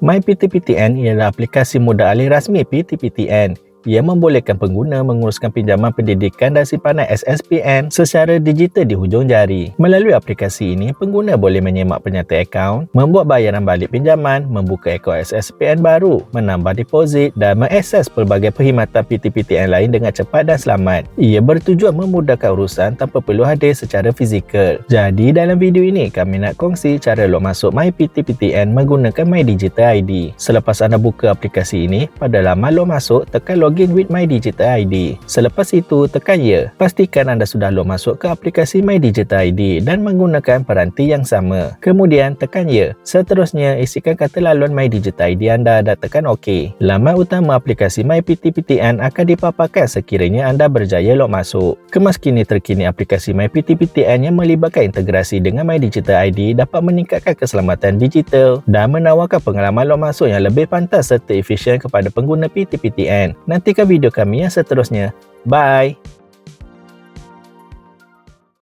MyPTPTN ialah aplikasi mudah alih rasmi PTPTN. Ia membolehkan pengguna menguruskan pinjaman pendidikan dan simpanan SSPN secara digital di hujung jari. Melalui aplikasi ini, pengguna boleh menyemak penyata akaun, membuat bayaran balik pinjaman, membuka akaun SSPN baru, menambah deposit dan mengakses pelbagai perkhidmatan PTPTN lain dengan cepat dan selamat. Ia bertujuan memudahkan urusan tanpa perlu hadir secara fizikal. Jadi dalam video ini, kami nak kongsi cara log masuk MyPTPTN menggunakan MyDigital ID. Selepas anda buka aplikasi ini, pada laman log masuk, tekan login with MyDigital ID. Selepas itu, tekan ya. Pastikan anda sudah log masuk ke aplikasi MyDigital ID dan menggunakan peranti yang sama. Kemudian, tekan ya. Seterusnya, isikan kata laluan MyDigital ID anda dan tekan OK. Laman utama aplikasi MyPTPTN akan dipaparkan sekiranya anda berjaya log masuk. Kemas kini terkini aplikasi MyPTPTN yang melibatkan integrasi dengan MyDigital ID dapat meningkatkan keselamatan digital dan menawarkan pengalaman log masuk yang lebih pantas serta efisien kepada pengguna PTPTN. Nantikan video kami yang seterusnya. Bye!